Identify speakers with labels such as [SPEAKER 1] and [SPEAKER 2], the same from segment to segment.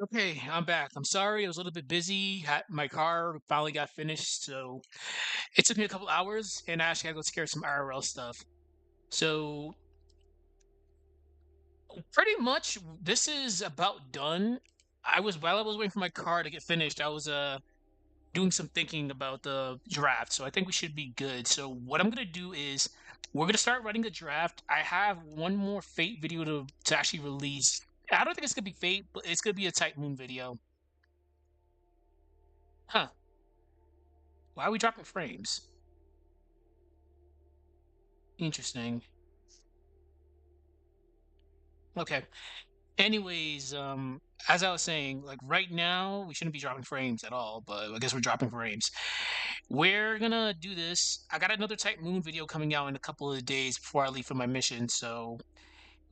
[SPEAKER 1] Okay, I'm back. I'm sorry, I was a little bit busy. My car finally got finished, so it took me a couple hours, and I actually had to go take care of some IRL stuff. So, pretty much, this is about done. While I was waiting for my car to get finished, I was doing some thinking about the draft, so I think we should be good. So, what I'm gonna do is we're gonna start writing the draft. I have one more Fate video to actually release. I don't think it's gonna be Fate, but it's gonna be a Type Moon video. Huh? Why are we dropping frames? Interesting. Okay. Anyways, as I was saying, like right now, we shouldn't be dropping frames at all, but I guess we're dropping frames. We're gonna do this. I got another Type Moon video coming out in a couple of days before I leave for my mission, so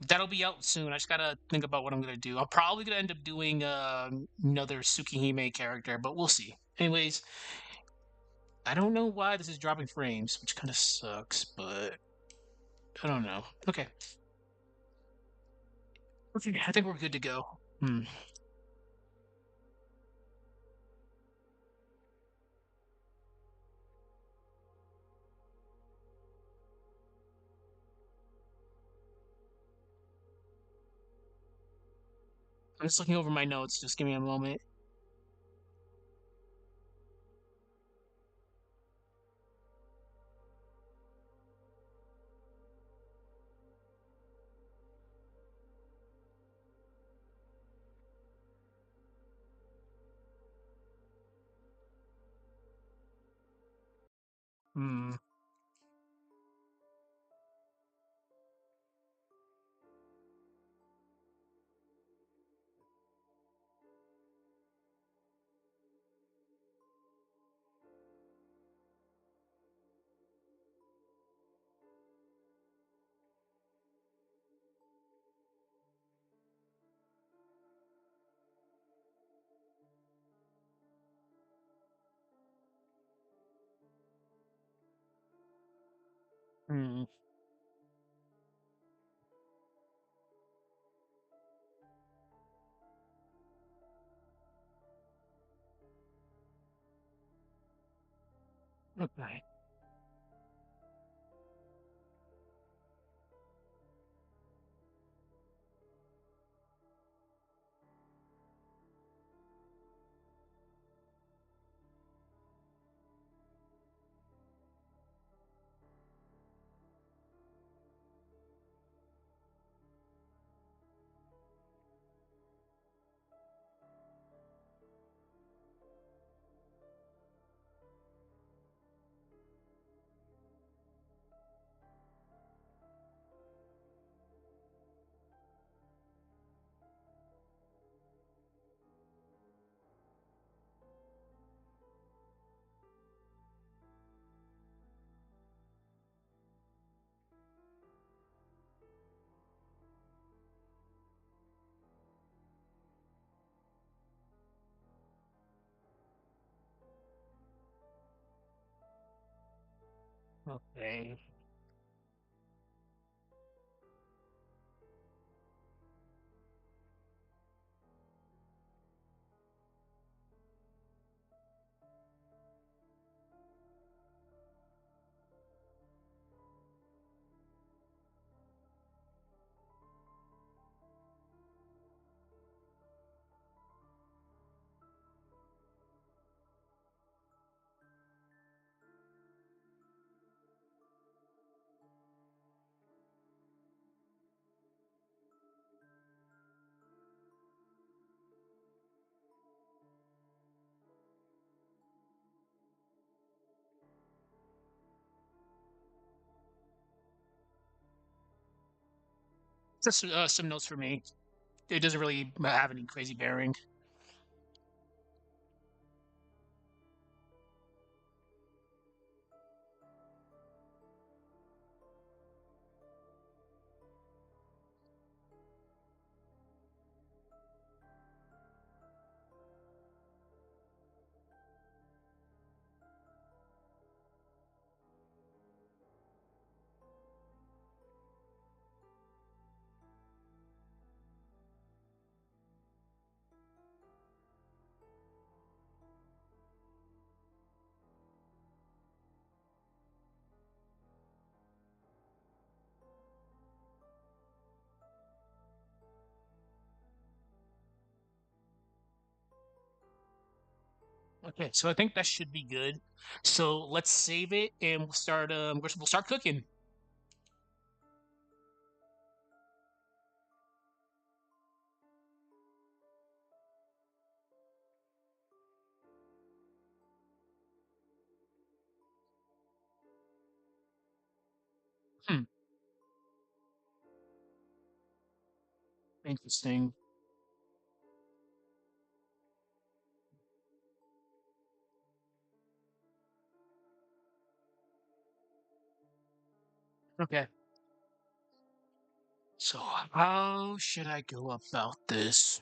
[SPEAKER 1] that'll be out soon. I just gotta think about what I'm gonna do. I'm probably gonna end up doing another Tsukihime character, but we'll see. Anyways, I don't know why this is dropping frames, which kind of sucks, but I don't know. Okay. Okay, I think we're good to go. Hmm. I'm just looking over my notes. Just give me a moment. Hmm. Hmm. Okay. Okay. Just some notes for me. It doesn't really have any crazy bearing. Okay, so I think that should be good. So let's save it and we'll start. We'll start cooking. Hmm, interesting. Okay, so how should I go about this?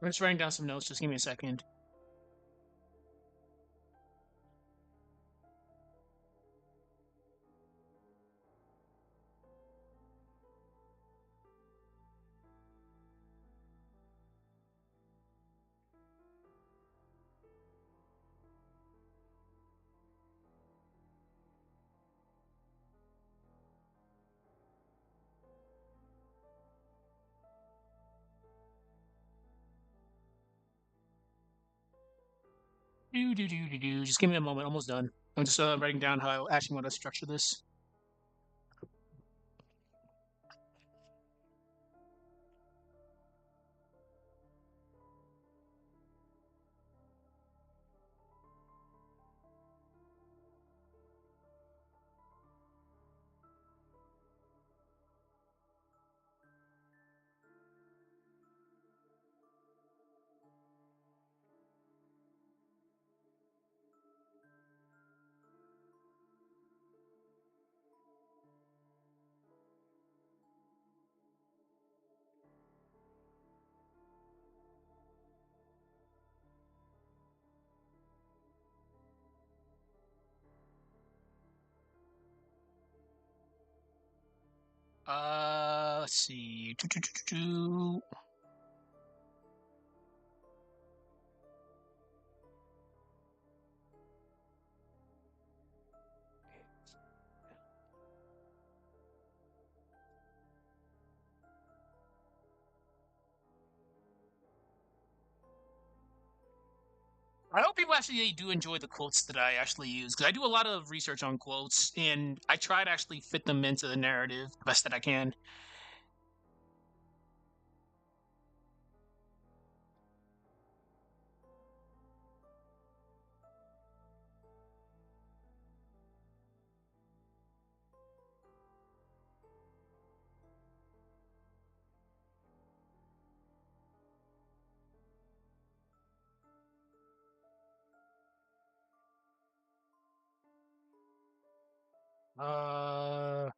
[SPEAKER 1] I'm just writing down some notes. Just give me a second. Do. Just give me a moment. Almost done. I'm just writing down how I actually want to structure this. Let's see. I hope people actually do enjoy the quotes that I actually use because I do a lot of research on quotes and I try to actually fit them into the narrative the best that I can. Uh,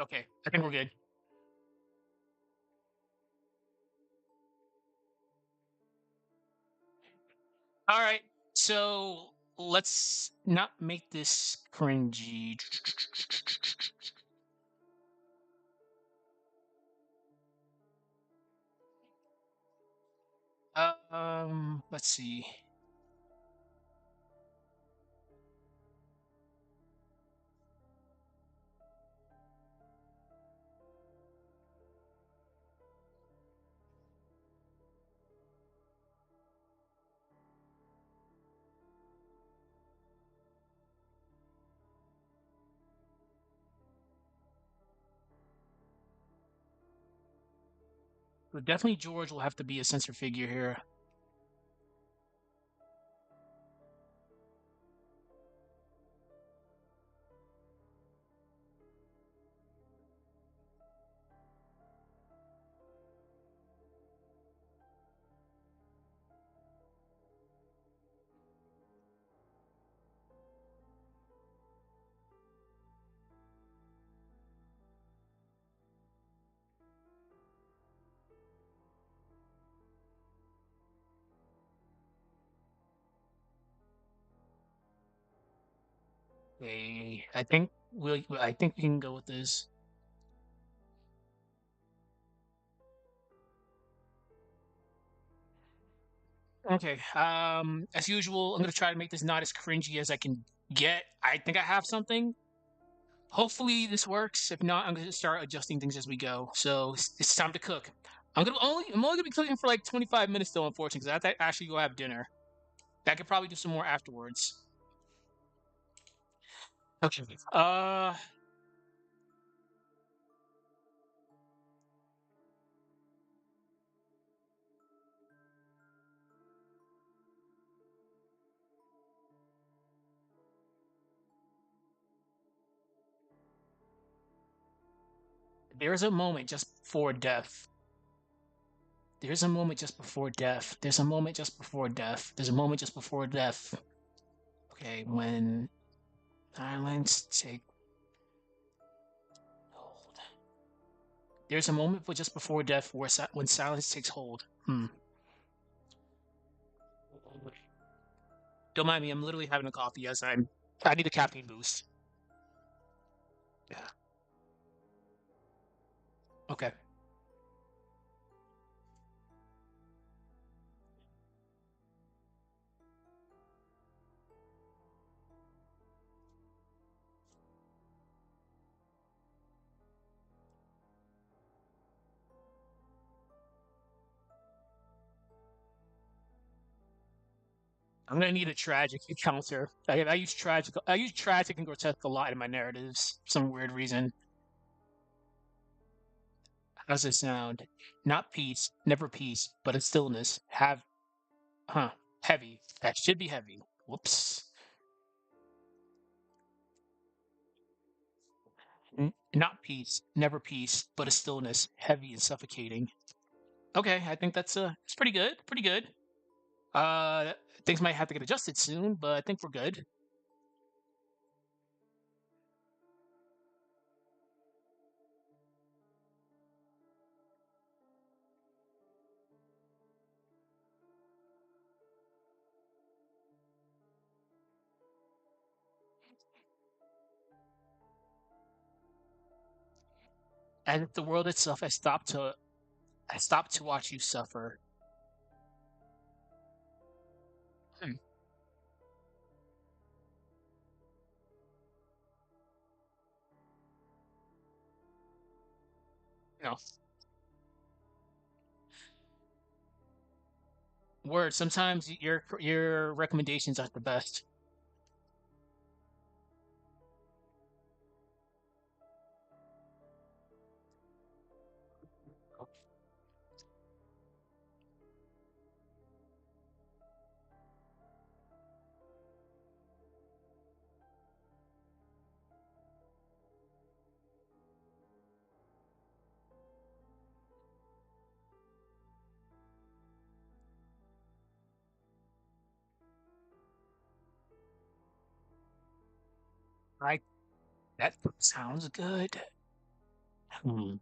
[SPEAKER 1] okay, I think we're good. All right, so let's not make this cringy. Let's see. So definitely George will have to be a censor figure here. Okay, I think we can go with this. Okay. As usual, I'm gonna try to make this not as cringy as I can get. I think I have something. Hopefully this works. If not, I'm gonna start adjusting things as we go. So it's time to cook. I'm only gonna be cooking for like 25 minutes though, unfortunately, because I have to actually go have dinner. I could probably do some more afterwards. Okay. There's a moment just before death. There's a moment just before death. There's a moment just before death. There's a moment just before death. Okay, when islands take hold. There's a moment just before death where when silence takes hold. Don't mind me. I'm literally having a coffee as I need a caffeine boost. Yeah. Okay. I'm gonna need a tragic encounter. I use tragic. I use tragic and grotesque a lot in my narratives for some weird reason. How does it sound? Not peace, never peace, but a stillness. Huh? Heavy. That should be heavy. Whoops. Not peace, never peace, but a stillness, heavy and suffocating. Okay, I think it's pretty good. Pretty good. Uh, things might have to get adjusted soon, but I think we're good. And if the world itself, I stopped to watch you suffer. Hmm. You know, word. Sometimes your recommendations aren't the best. Right? That sounds good. Hmm.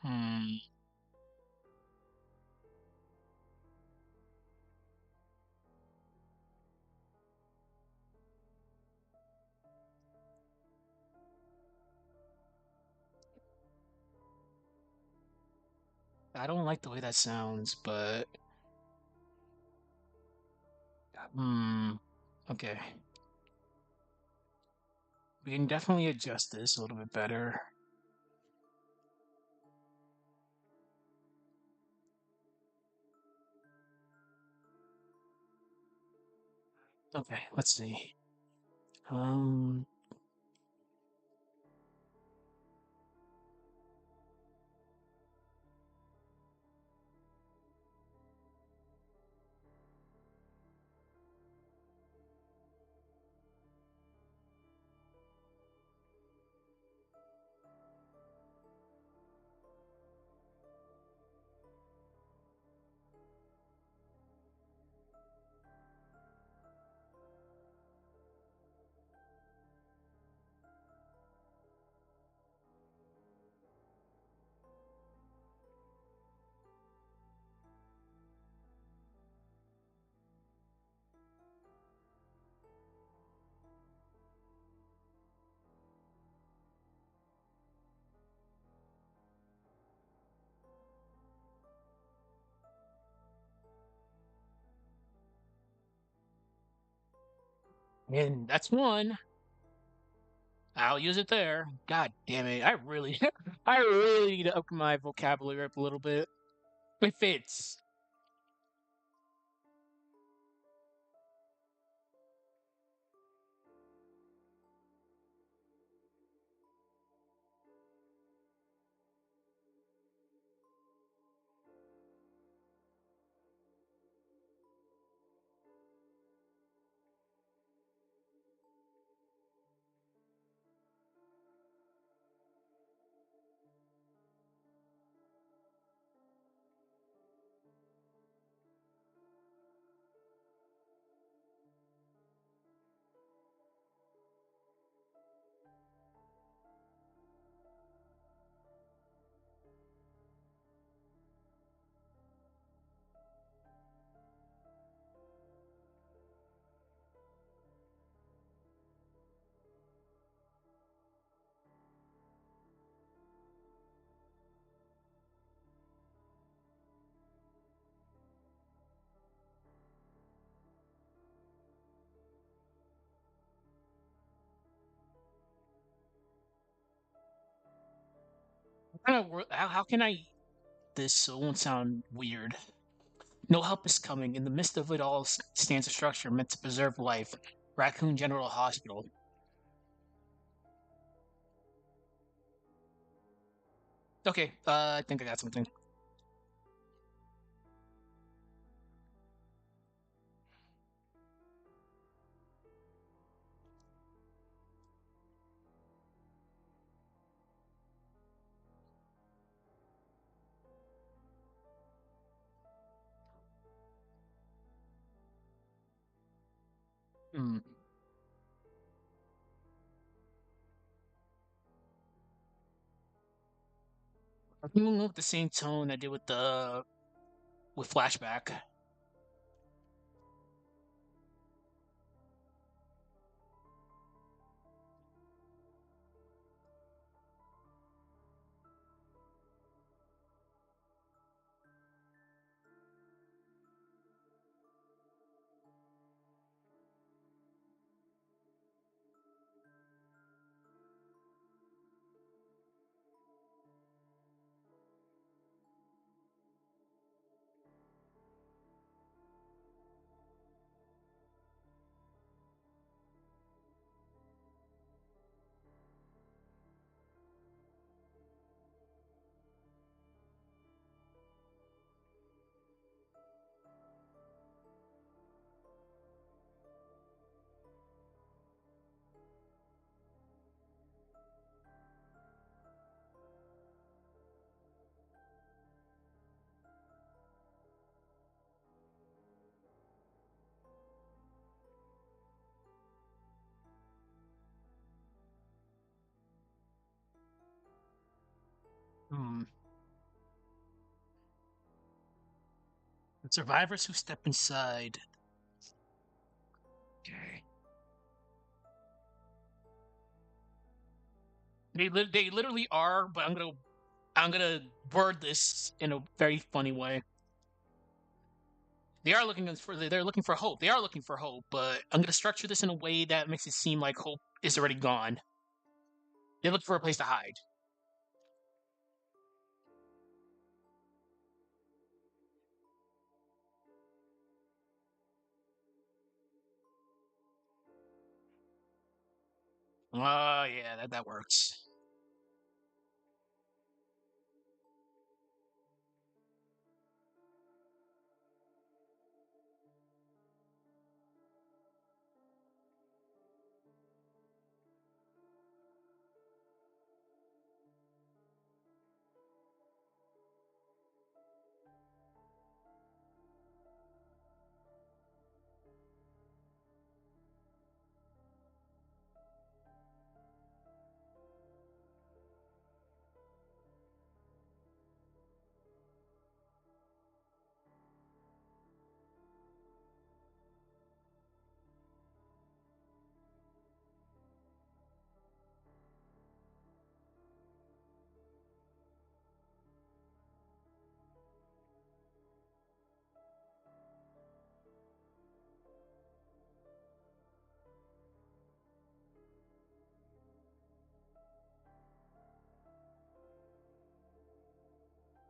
[SPEAKER 1] Hmm. I don't like the way that sounds, but hmm. Okay. We can definitely adjust this a little bit better. Okay, let's see. Um, And that's one. I'll use it there. God damn it. I really I really need to up my vocabulary up a little bit. It fits. How can I this so it won't sound weird? No help is coming. In the midst of it all stands a structure meant to preserve life. Raccoon General Hospital. Okay, I think I got something. Hmm. I think we'll go with the same tone I did with the with flashback. Hmm. The survivors who step inside. Okay. They literally are, but I'm gonna word this in a very funny way. They're looking for hope. They are looking for hope, but I'm gonna structure this in a way that makes it seem like hope is already gone. They look for a place to hide. Oh yeah, that works.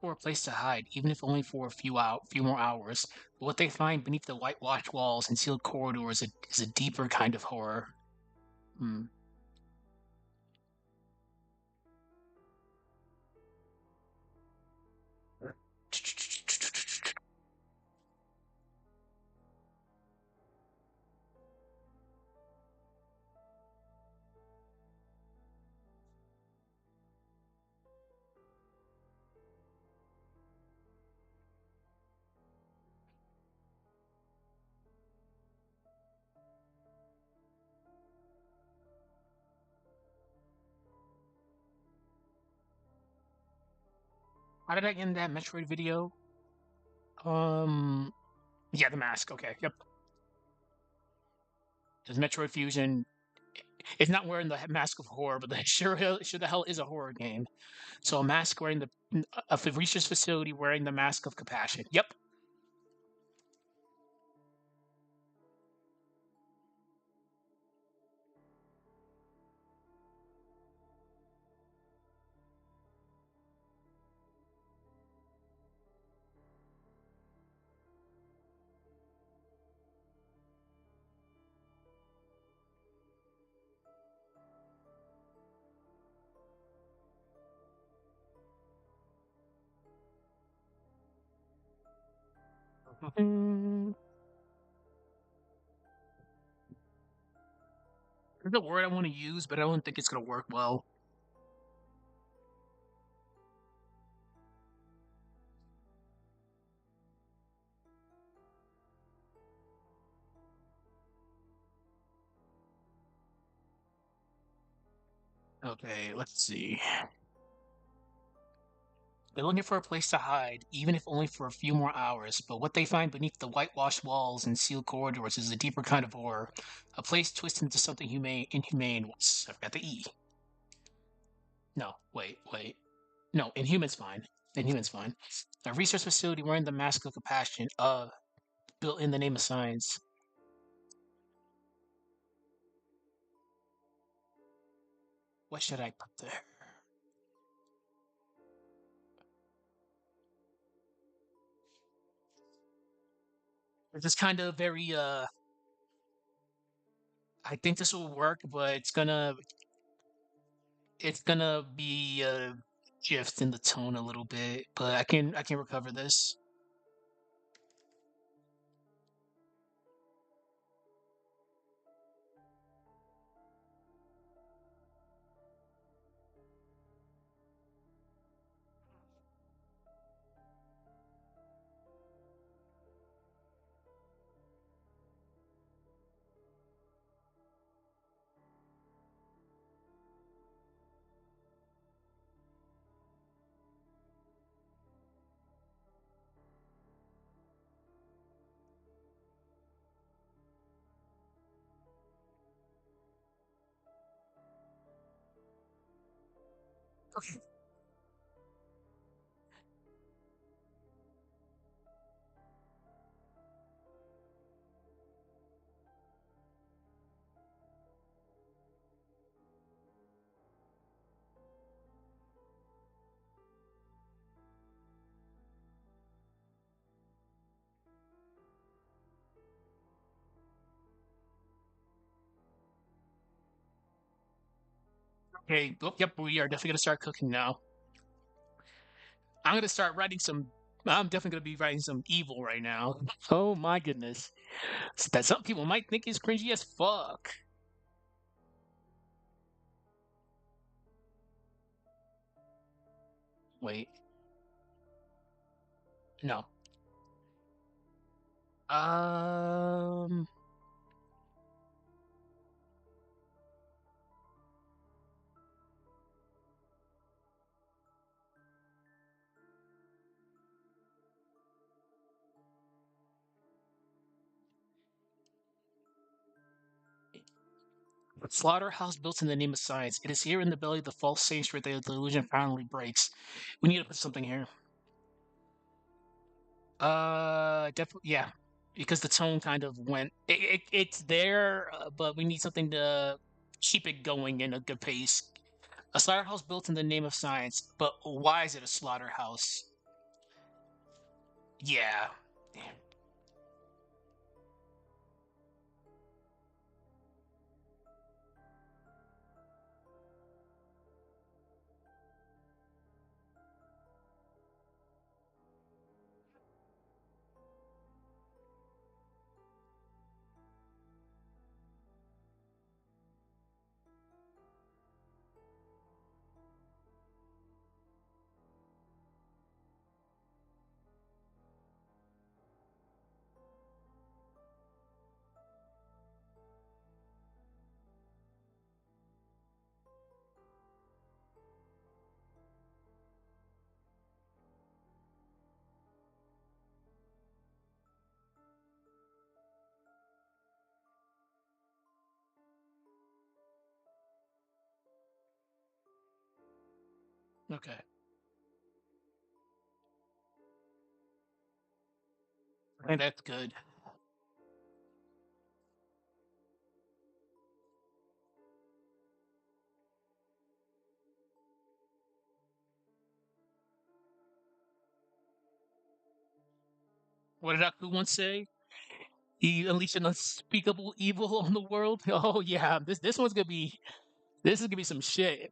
[SPEAKER 1] For a place to hide, even if only for few more hours. But what they find beneath the whitewashed walls and sealed corridors is a deeper kind of horror. Hmm. How did I end that Metroid video? Um, yeah, the mask. Okay, yep. Does Metroid Fusion? It's not wearing the mask of horror, but the sure the hell is a horror game. So a mask wearing a research facility wearing the mask of compassion. Yep. Mm, there's a word I want to use, but I don't think it's gonna work well. Okay, let's see. They're looking for a place to hide, even if only for a few more hours, but what they find beneath the whitewashed walls and sealed corridors is a deeper kind of horror. A place twisted into something inhumane. Whoops, I forgot the E. No, wait. No, inhuman's fine. Inhuman's fine. A research facility wearing the mask of compassion, built in the name of science. What should I put there? It's just kind of very, I think this will work, but it's gonna be a shift in the tone a little bit, but I can recover this. Okay. Okay. Oh, yep. We are definitely gonna start cooking now. I'm gonna start writing some. I'm definitely gonna be writing some evil right now. Oh my goodness. That some people might think is cringy as fuck. Wait. No. Um. Slaughterhouse built in the name of science. It is here in the belly of the false sanctuary that the illusion finally breaks. We need to put something here. Definitely, yeah, because the tone kind of went. It's there, but we need something to keep it going in a good pace. A slaughterhouse built in the name of science, but why is it a slaughterhouse? Yeah. Okay. I think that's good. What did Aku once say? He unleashed an unspeakable evil on the world. Oh yeah, this one's gonna be this is gonna be some shit.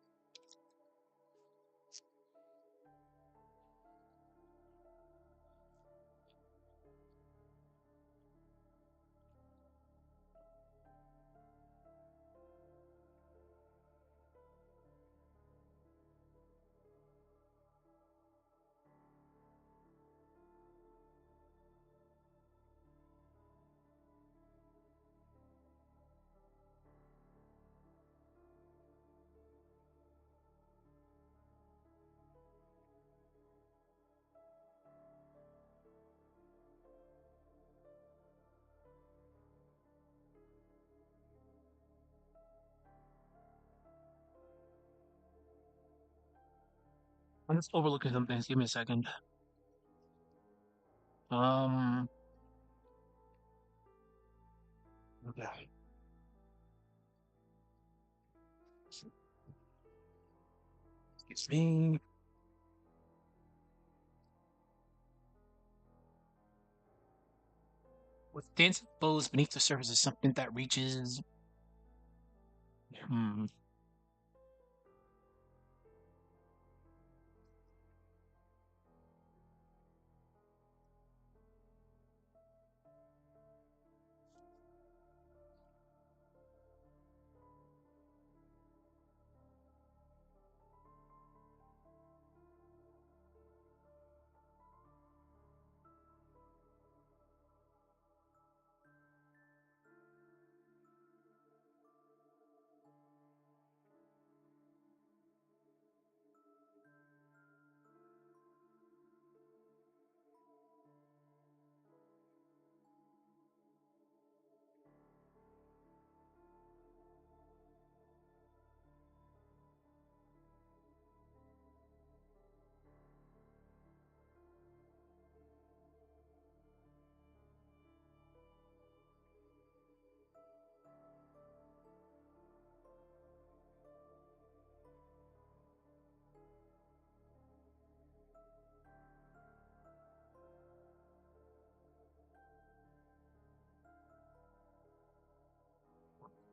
[SPEAKER 1] I'm just overlooking some things. Give me a second. Um. Okay. Excuse me. With dense flows beneath the surface is something that reaches. Hmm.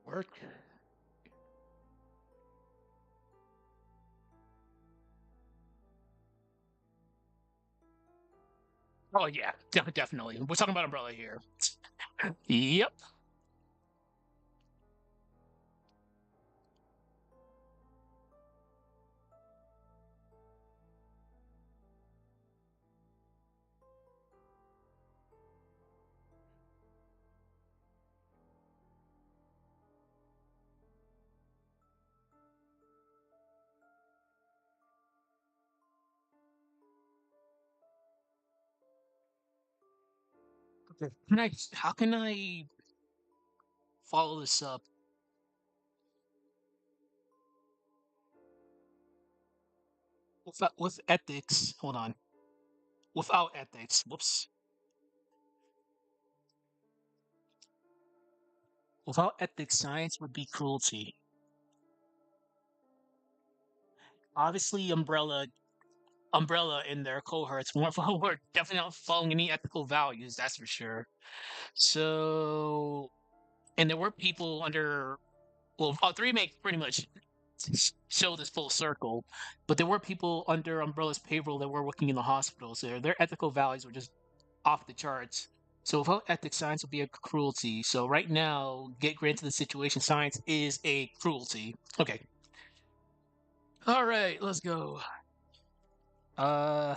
[SPEAKER 1] Work. Oh yeah, definitely. We're talking about umbrella here. Yep. Okay. Can I? How can I follow this up with ethics? Hold on. Without ethics. Whoops. Without ethics, science would be cruelty. Obviously, umbrella. Umbrella and their cohorts were definitely not following any ethical values, that's for sure. So, and there were people under, well, three make pretty much show this full circle, but there were people under Umbrella's payroll that were working in the hospitals. Their ethical values were just off the charts. So without ethics, science would be a cruelty. So right now, get granted the situation, science is a cruelty. Okay. All right, let's go. Uh,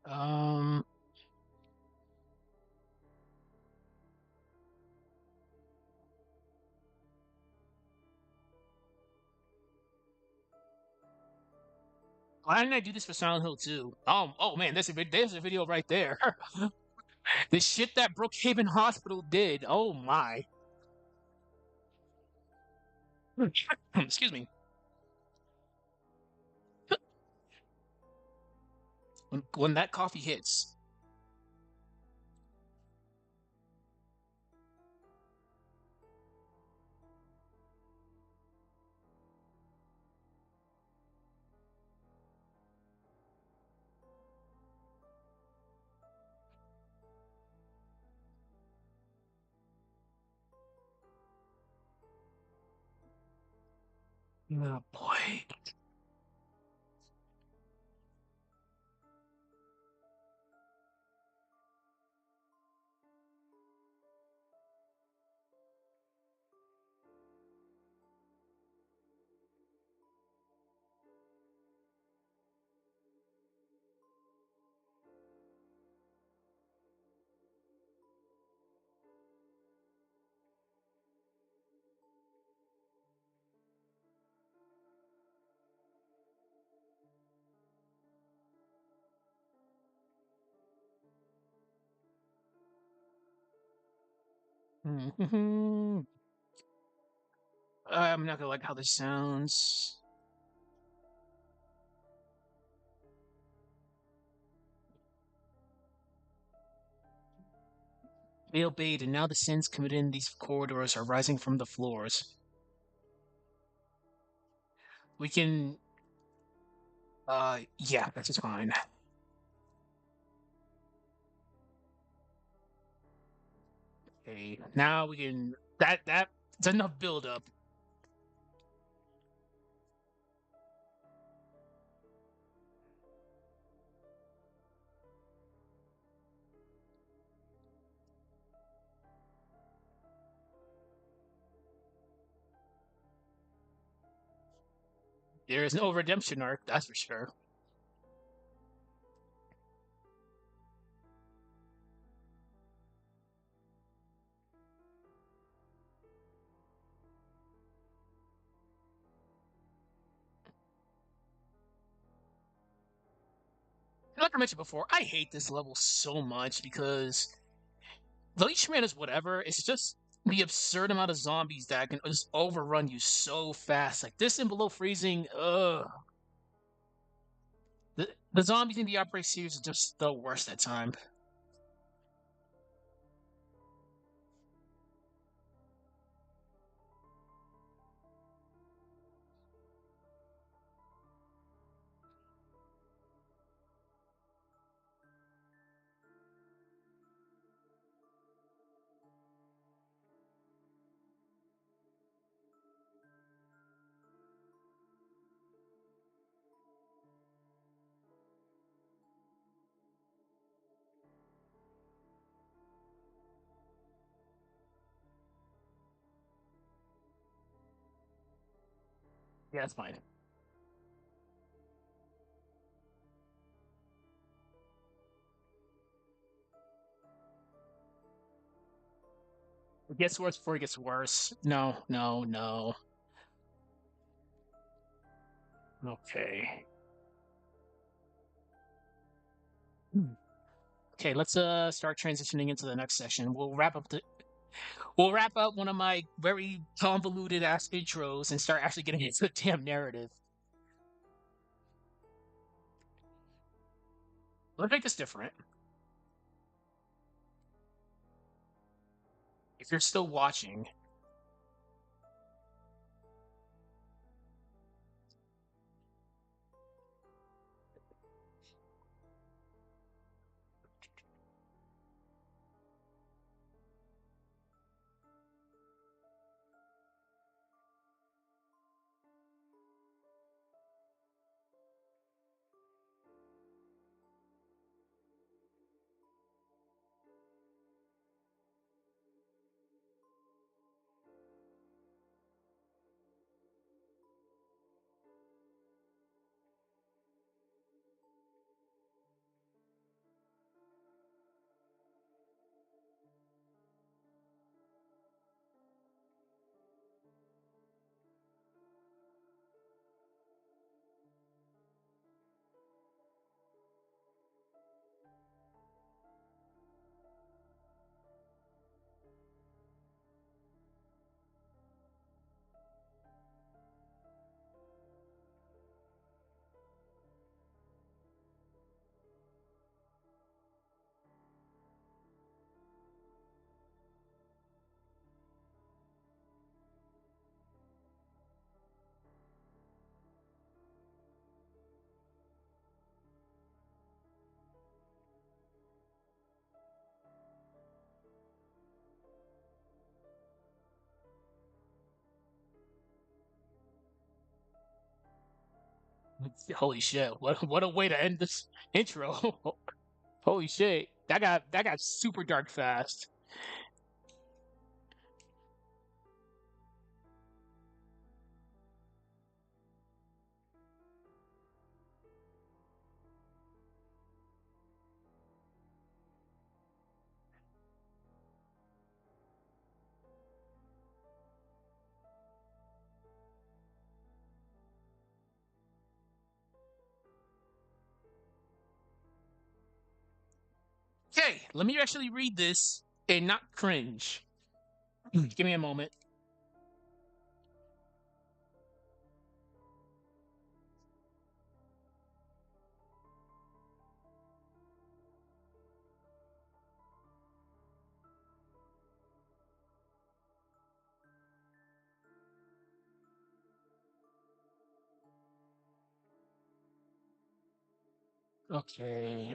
[SPEAKER 1] um, why didn't I do this for Silent Hill 2? Oh man, there's a video right there. The shit that Brookhaven Hospital did. Oh my. Excuse me. When that coffee hits. Oh boy. I'm not gonna like how this sounds. They obeyed, and now the sins committed in these corridors are rising from the floors. We can, yeah, that's just fine. Okay, now we can. That's enough build up. There is no redemption arc, that's for sure. Like I mentioned before, I hate this level so much because the Leech Man is whatever. It's just the absurd amount of zombies that can just overrun you so fast. Like this in below freezing, ugh. The zombies in the Outbreak series are just the worst at time. Yeah, that's fine. It gets worse before it gets worse. No, no, no. Okay. Hmm. Okay, let's start transitioning into the next section. We'll wrap up one of my very convoluted ass intros and start actually getting into the damn narrative. Let's make this different. If you're still watching, holy shit! What a way to end this intro. Holy shit! That got super dark fast. Okay, let me actually read this and not cringe. Give me a moment. Okay.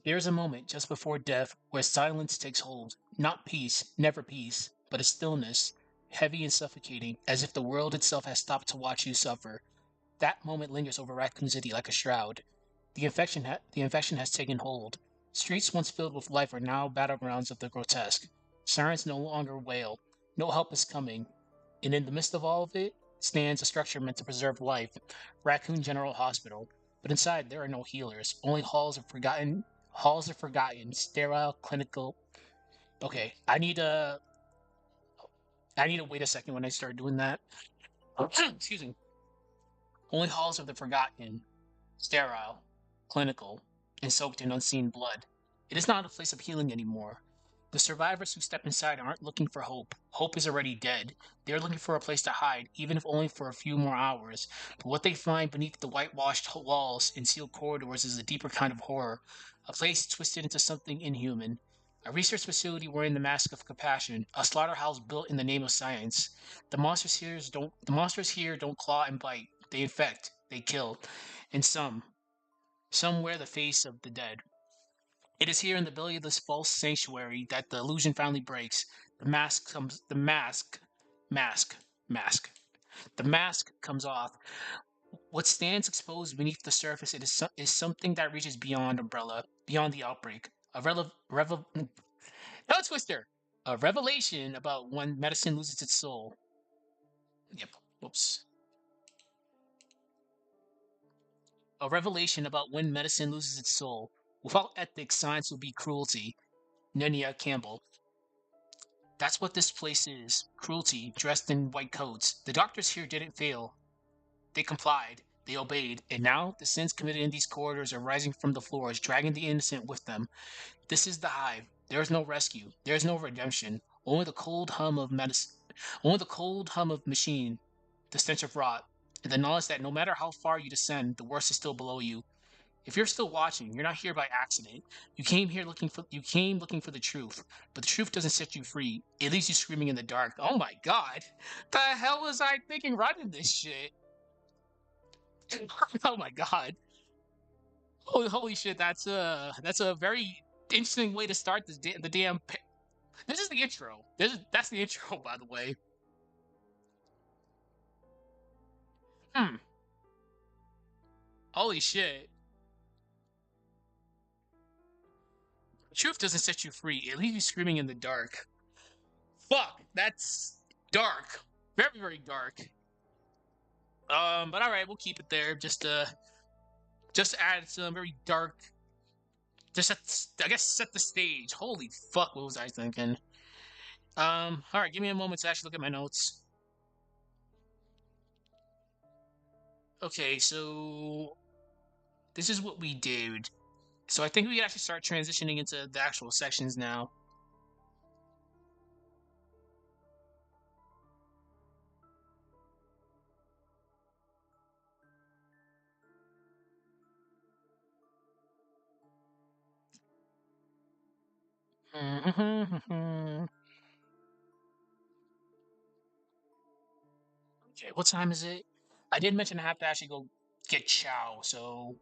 [SPEAKER 1] There's a moment just before death where silence takes hold. Not peace, never peace, but a stillness, heavy and suffocating, as if the world itself has stopped to watch you suffer. That moment lingers over Raccoon City like a shroud. The infection has taken hold. Streets once filled with life are now battlegrounds of the grotesque. Sirens no longer wail. No help is coming. And in the midst of all of it stands a structure meant to preserve life, Raccoon General Hospital. But inside there are no healers, only halls of forgotten, sterile, clinical. Okay, I need to wait a second when I start doing that. Excuse me. Only halls of the forgotten, sterile, clinical, and soaked in unseen blood. It is not a place of healing anymore, The survivors who step inside aren't looking for hope. Hope is already dead. They're looking for a place to hide, even if only for a few more hours. But what they find beneath the whitewashed walls and sealed corridors is a deeper kind of horror, a place twisted into something inhuman. A research facility wearing the mask of compassion, a slaughterhouse built in the name of science. The monsters here don't claw and bite. They infect, they kill, and some wear the face of the dead. It is here in the belly of this false sanctuary that the illusion finally breaks. The mask comes. Mask, mask. The mask comes off. What stands exposed beneath the surface is something that reaches beyond Umbrella, beyond the outbreak. No twister. A revelation about when medicine loses its soul. Yep. Whoops. A revelation about when medicine loses its soul. Without ethics, science will be cruelty. Nenia Campbell. That's what this place is. Cruelty, dressed in white coats. The doctors here didn't fail. They complied. They obeyed. And now the sins committed in these corridors are rising from the floors, dragging the innocent with them. This is the Hive. There is no rescue. There is no redemption. Only the cold hum of medicine. Only the cold hum of machine. The stench of rot. And the knowledge that no matter how far you descend, the worst is still below you. If you're still watching, you're not here by accident. You came looking for the truth, but the truth doesn't set you free. It leaves you screaming in the dark. Oh my god. The hell was I thinking running this shit? Oh my god. Holy shit, that's a very interesting way to start the damn this is the intro. That's the intro by the way. Hmm. Holy shit. The truth doesn't set you free. It leaves you screaming in the dark. Fuck, that's dark. Very, very dark. But all right, we'll keep it there. Just add some very dark. Just I guess set the stage. Holy fuck, what was I thinking? All right, give me a moment to actually look at my notes. Okay, so this is what we did. So I think we can actually start transitioning into the actual sections now. Okay, what time is it? I did mention I have to actually go get chow, so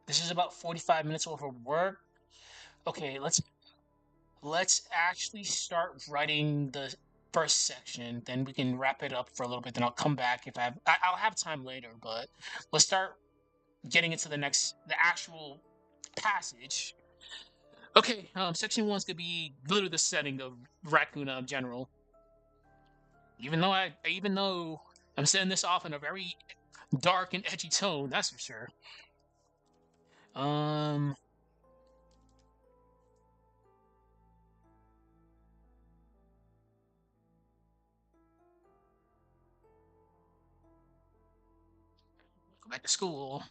[SPEAKER 1] this is about 45 minutes over work. Okay, let's actually start writing the first section. Then we can wrap it up for a little bit. Then I'll come back if I'll have time later. But let's start getting into the actual passage. Okay, section one's gonna be literally the setting of Raccoon General. Even though I'm setting this off in a very dark and edgy tone, that's for sure. Um, go back to school.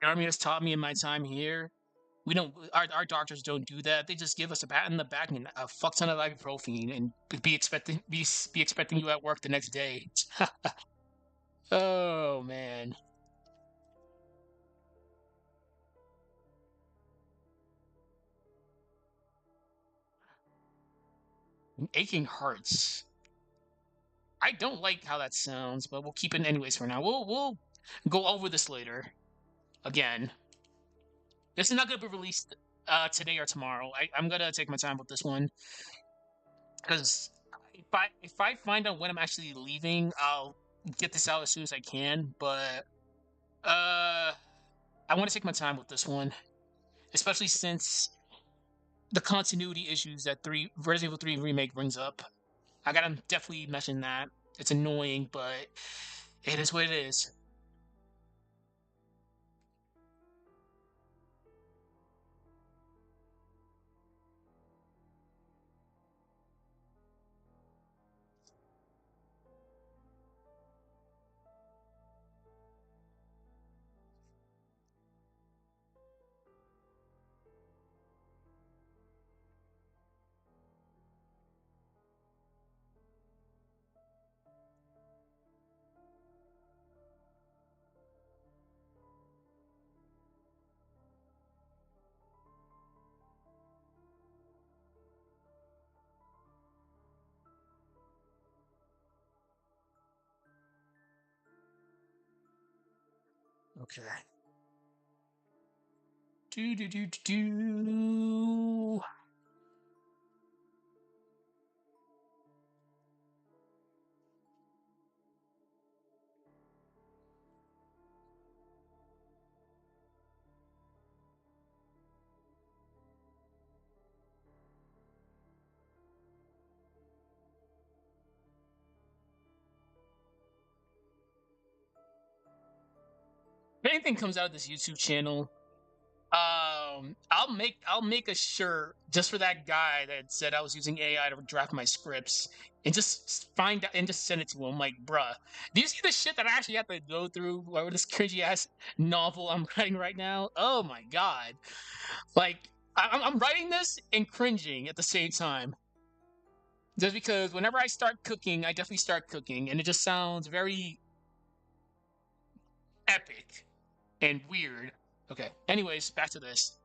[SPEAKER 1] The army has taught me in my time here. We don't. Our doctors don't do that. They just give us a pat in the back and a fuck ton of ibuprofen and be expecting you at work the next day. Oh man, aching hearts. I don't like how that sounds, but we'll keep it anyways for now. We'll go over this later again. This is not gonna be released today or tomorrow. I'm gonna take my time with this one because if I find out when I'm actually leaving, I'll get this out as soon as I can. But uh, I want to take my time with this one, especially since the continuity issues that three Resident Evil 3 remake brings up. I gotta definitely mention that. It's annoying, but it is what it is. Okay. Do do do do do. If anything comes out of this YouTube channel, I'll make a shirt just for that guy that said I was using AI to draft my scripts, and just find out and just send it to him. Like, bruh, do you see the shit that I actually have to go through with this cringy ass novel I'm writing right now? Oh my god! Like, I'm writing this and cringing at the same time, just because whenever I start cooking, I definitely start cooking, and it just sounds very epic and weird. Okay. Anyways, back to this.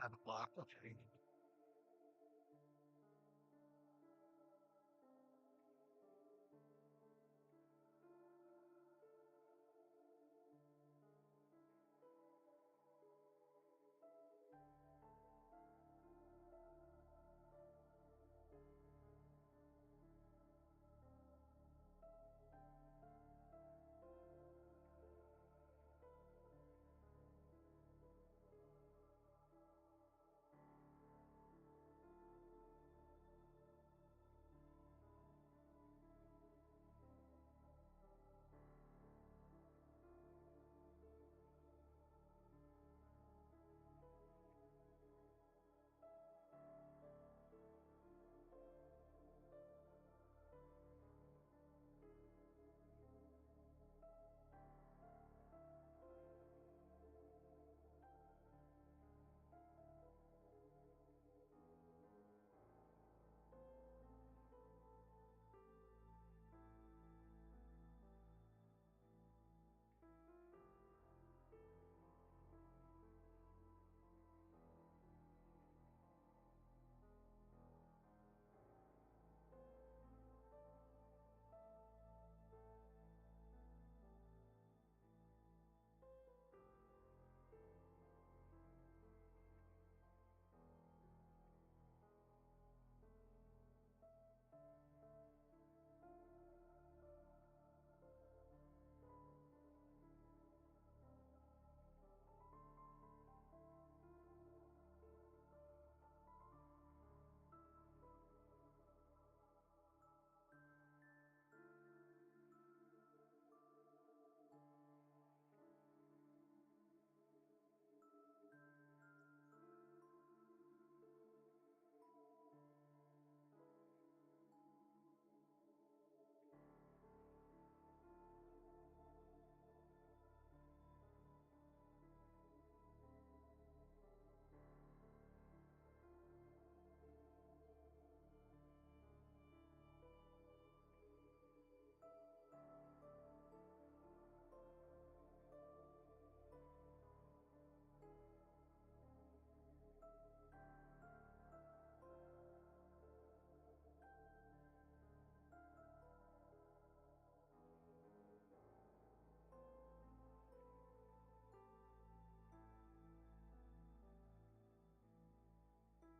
[SPEAKER 1] I have a block. Okay.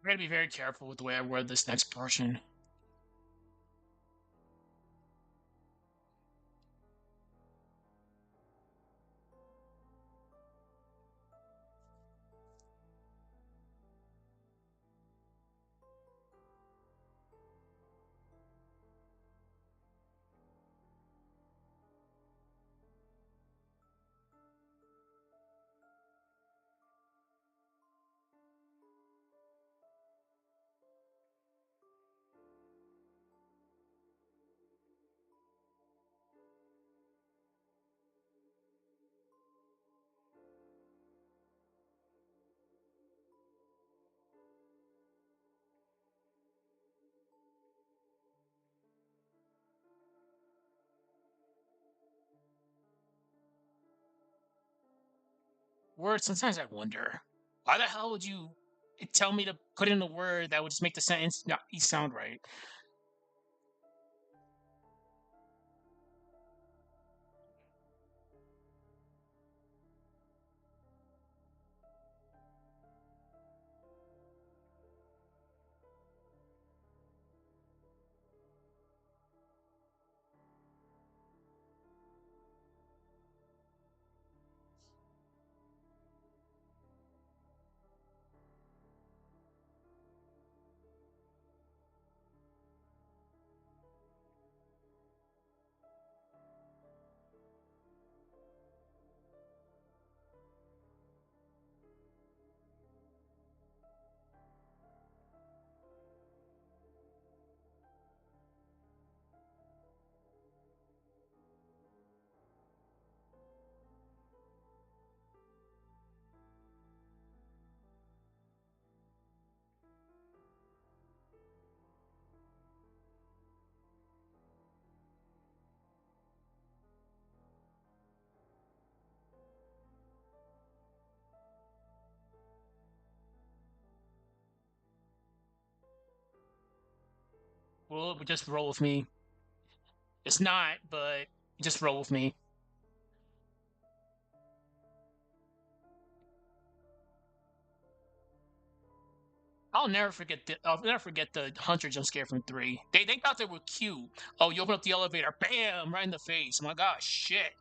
[SPEAKER 1] I gotta be very careful with the way I word this next portion. Words, sometimes I wonder, why the hell would you tell me to put in a word that would just make the sentence not sound right? Well, just roll with me. It's not, but just roll with me. I'll never forget the hunter jump scare from 3. They thought they were cute. Oh, you open up the elevator, bam, right in the face. Oh my gosh, shit.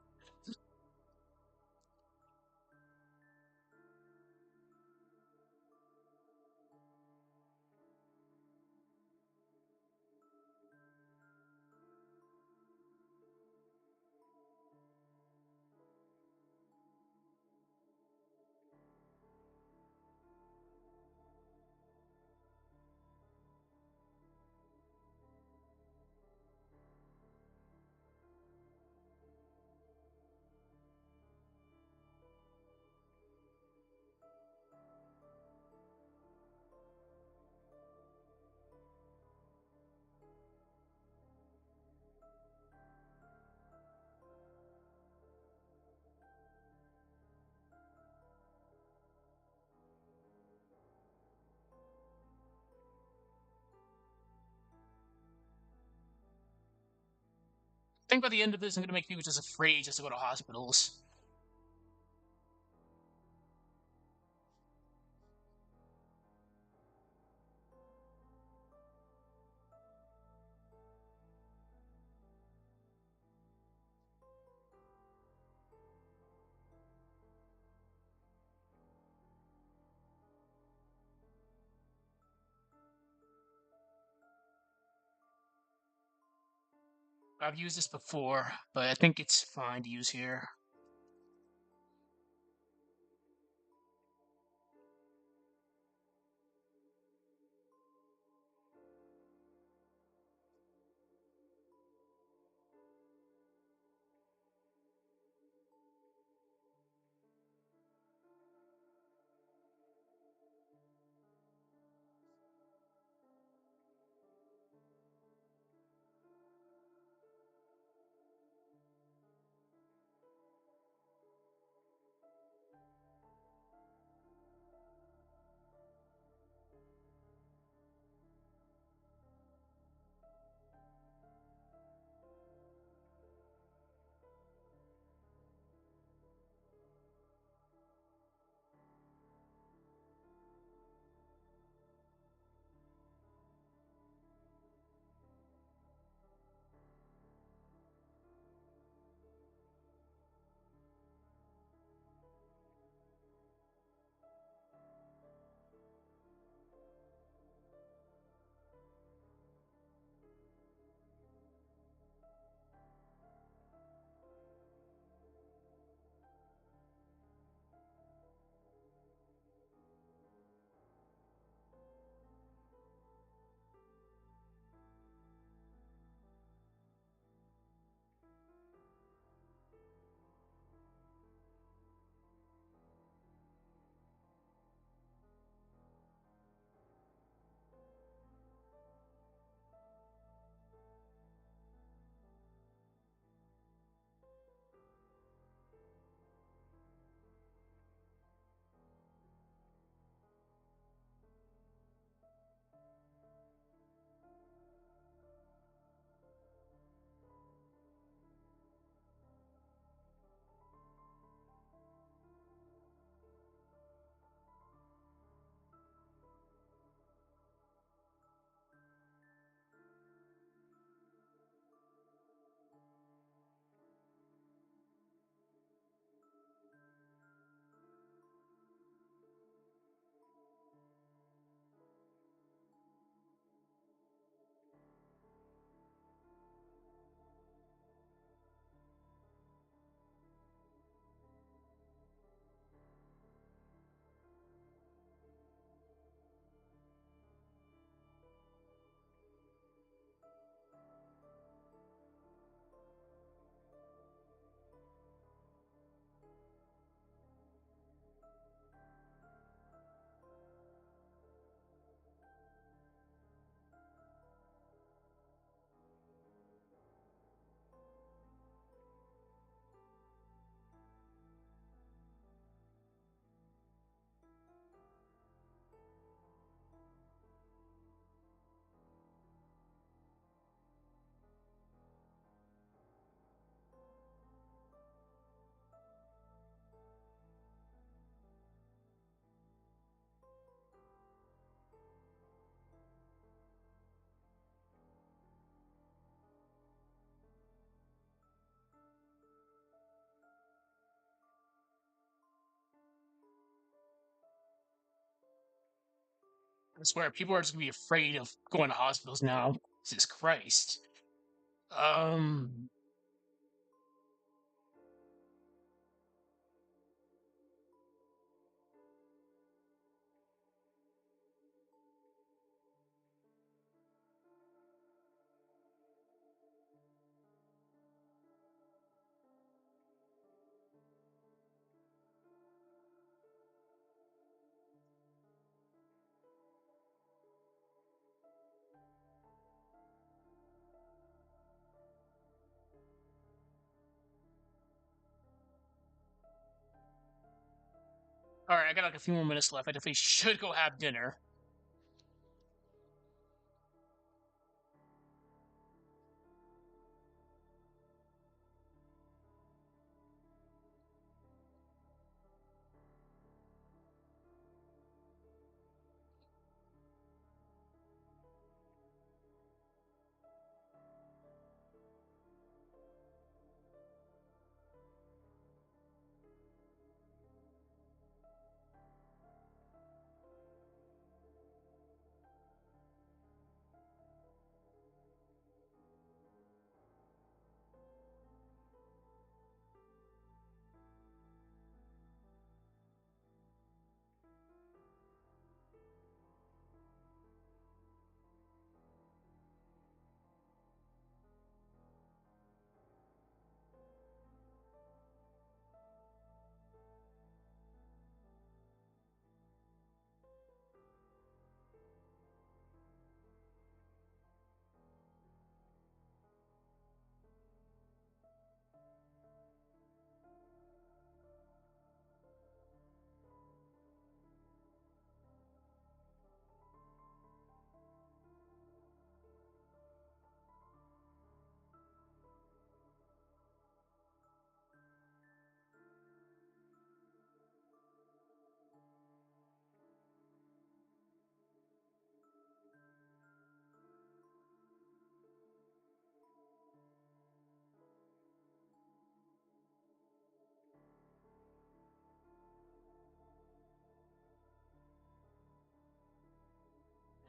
[SPEAKER 1] I think by the end of this, I'm gonna make people just afraid just to go to hospitals. I've used this before, but I think it's fine to use here. I swear, people are just gonna be afraid of going to hospitals now. Jesus Christ. Um. All right, I got like a few more minutes left. I definitely should go have dinner.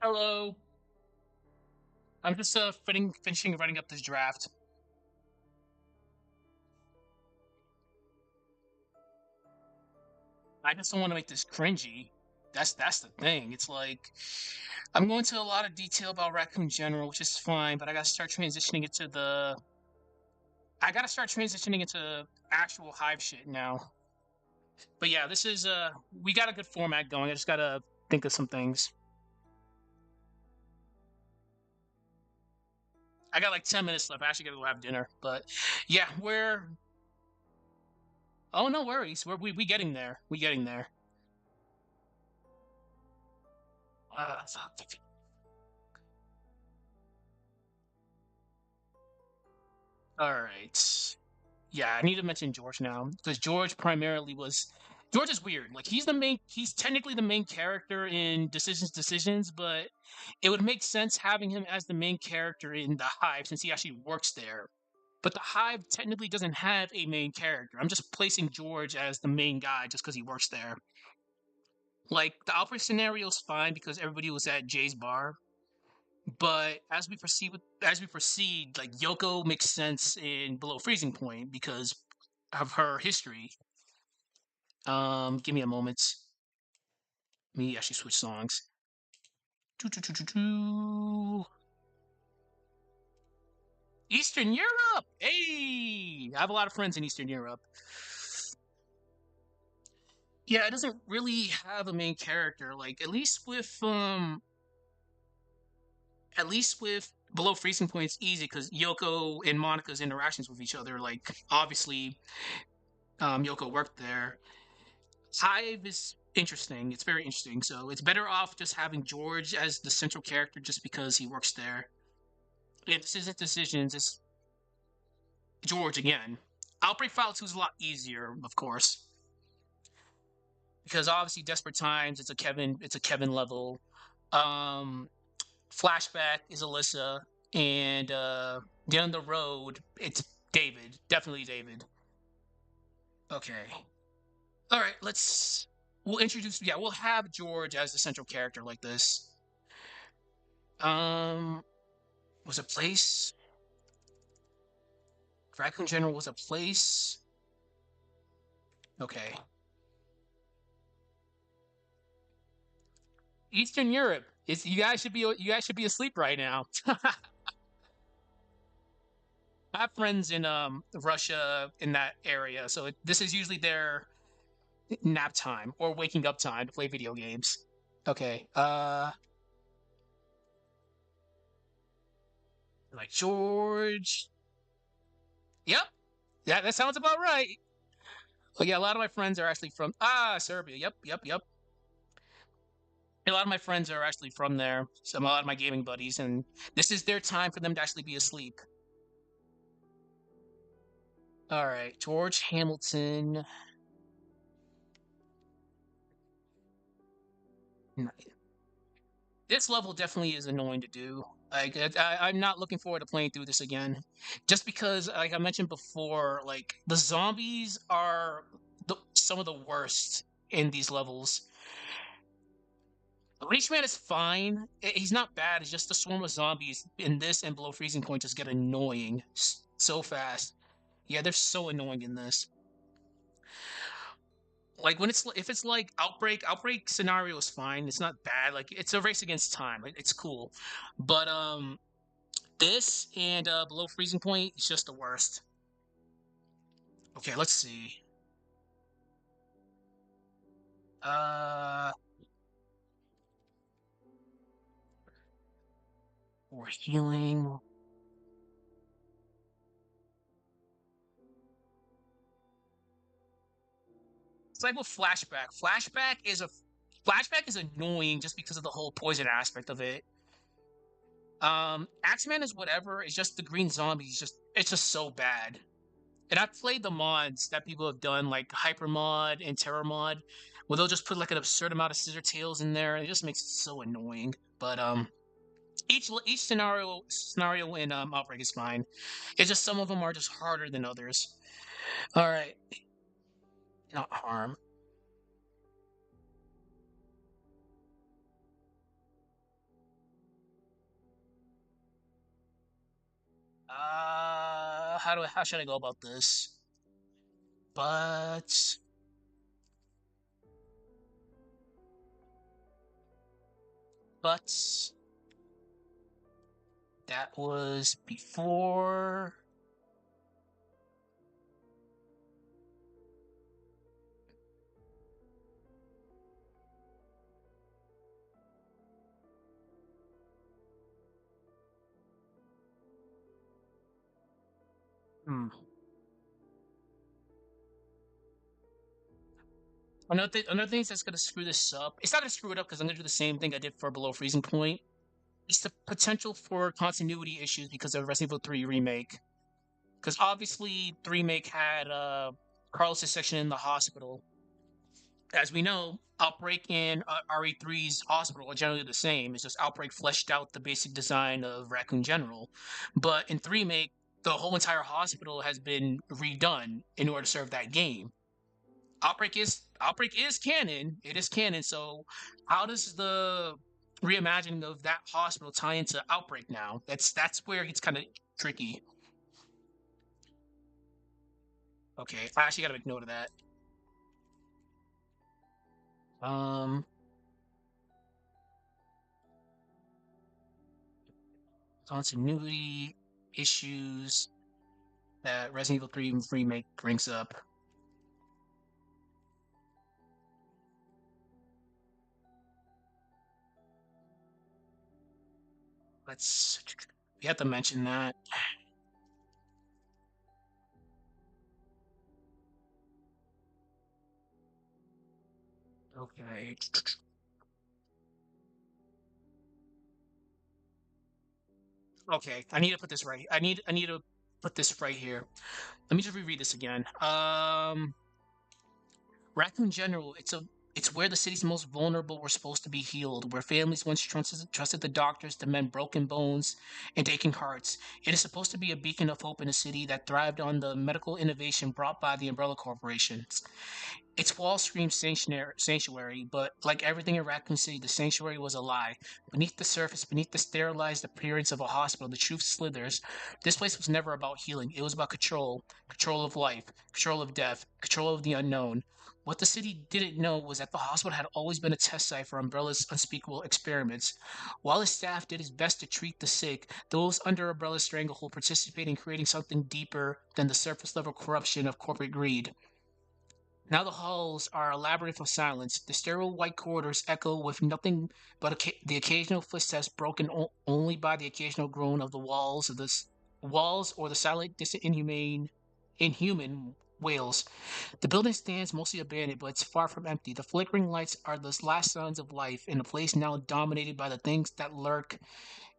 [SPEAKER 1] Hello. I'm just finishing writing up this draft. I just don't want to make this cringy. That's the thing. It's like I'm going into a lot of detail about Raccoon General, which is fine, but I gotta start transitioning into actual Hive shit now. But yeah, this is we got a good format going. I just gotta think of some things. I got like 10 minutes left. I actually gotta go have dinner. But yeah, we're oh no worries. We getting there. We getting there. Fuck. All right. Yeah, I need to mention George now because George is weird. Like he's technically the main character in Decisions, but it would make sense having him as the main character in the Hive since he actually works there. But the Hive technically doesn't have a main character. I'm just placing George as the main guy just because he works there. Like the Outbreak scenario is fine because everybody was at Jay's bar, but as we proceed, like Yoko makes sense in Below Freezing Point because of her history. Give me a moment. Me actually switch songs. Eastern Europe. Hey, I have a lot of friends in Eastern Europe. Yeah, it doesn't really have a main character. Like at least with Below Freezing Point, it's easy because Yoko and Monica's interactions with each other. Like obviously, Yoko worked there. Hive is interesting. It's very interesting. So it's better off just having George as the central character just because he works there. And Decisions, it's George again. Outbreak File 2 is a lot easier, of course, because obviously Desperate Times, it's a Kevin level. Um, Flashback is Alyssa, and Down the Road, it's David, definitely David. Okay, all right, we'll have George as the central character like this. Um, was a place. Raccoon General was a place. Okay. Eastern Europe. It's you guys should be asleep right now. I have friends in Russia in that area, so this is usually their nap time or waking up time to play video games. Okay. Like George. Yep. Yeah, that sounds about right. Well, yeah, a lot of my friends are actually from Serbia. Yep, yep, yep. A lot of my friends are actually from there. Some a lot of my gaming buddies, and this is their time for them to actually be asleep. All right, George Hamilton. This level definitely is annoying to do. Like I'm not looking forward to playing through this again, just because, like I mentioned before, like the zombies are some of the worst in these levels. Leech Man is fine. He's not bad. It's just the swarm of zombies in this and below freezing point just get annoying so fast. Yeah, they're so annoying in this. Like when if it's like outbreak scenario is fine. It's not bad. Like it's a race against time. It's cool, but this and below freezing point is just the worst. Okay, let's see. Uh, for healing. It's like with flashback. Flashback is annoying just because of the whole poison aspect of it. Axeman is whatever. It's just the green zombies. It's just so bad. And I've played the mods that people have done, like Hyper Mod and Terror Mod, where they'll just put like an absurd amount of scissor tails in there, and it just makes it so annoying. But each scenario in Outbreak is fine. It's just some of them are just harder than others. All right, not harm. How should I go about this? But but that was before. Hmm. Another thing that's gonna screw this up. It's not gonna screw it up because I'm gonna do the same thing I did for Below Freezing Point. It's the potential for continuity issues because of Resident Evil 3 remake. Because obviously, the remake had Carlos' section in the hospital. As we know, Outbreak and RE3's hospital are generally the same. It's just Outbreak fleshed out the basic design of Raccoon General. But in 3 make, the whole entire hospital has been redone in order to serve that game. Outbreak is canon. It is canon. So how does the reimagining of that hospital tie into Outbreak now? That's where it's kind of tricky. Okay, I actually got to make note of that. Um, continuity issues that Resident Evil 3 remake brings up. Let's we have to mention that. Okay. Okay, I need to put this right. I need to put this right here. Let me just reread this again. Raccoon General, it's where the city's most vulnerable were supposed to be healed, where families once trusted the doctors to mend broken bones and aching hearts. It is supposed to be a beacon of hope in a city that thrived on the medical innovation brought by the Umbrella Corporations. Its walls screamed sanctuary, but like everything in Raccoon City, the sanctuary was a lie. Beneath the surface, beneath the sterilized appearance of a hospital, the truth slithers. This place was never about healing. It was about control. Control of life, control of death, control of the unknown. What the city didn't know was that the hospital had always been a test site for Umbrella's unspeakable experiments. While its staff did its best to treat the sick, those under Umbrella's stranglehold participated in creating something deeper than the surface level corruption of corporate greed. Now the halls are a labyrinth of silence. The sterile white corridors echo with nothing but the occasional footsteps broken only by the occasional groan of the walls or the silent, distant, inhuman wails. The building stands mostly abandoned, but it's far from empty. The flickering lights are the last signs of life in a place now dominated by the things that lurk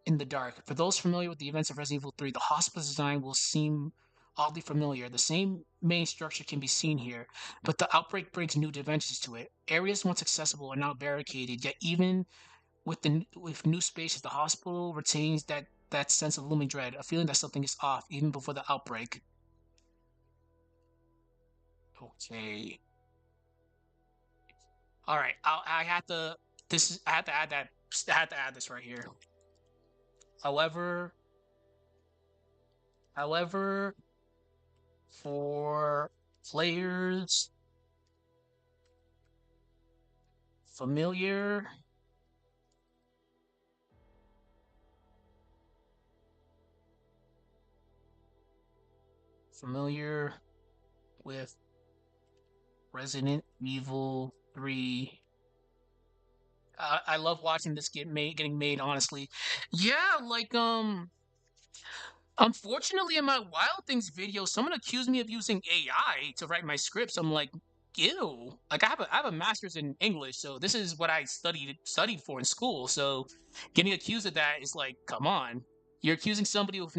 [SPEAKER 1] in the dark. For those familiar with the events of Resident Evil 3, the hospital's design will seem oddly familiar. The same main structure can be seen here, but the outbreak brings new dimensions to it. Areas once accessible are now barricaded, yet even with new spaces, the hospital retains that sense of looming dread, a feeling that something is off even before the outbreak. Okay. All right. I had to. This is. I had to add that. I had to add this right here. However, however, for players familiar familiar with Resident Evil 3. I love watching this getting made, honestly. Yeah, like unfortunately, in my Wild Things video, someone accused me of using AI to write my scripts. I'm like, ew. Like I have a master's in English, so this is what I studied for in school. So getting accused of that is like, come on. You're accusing somebody with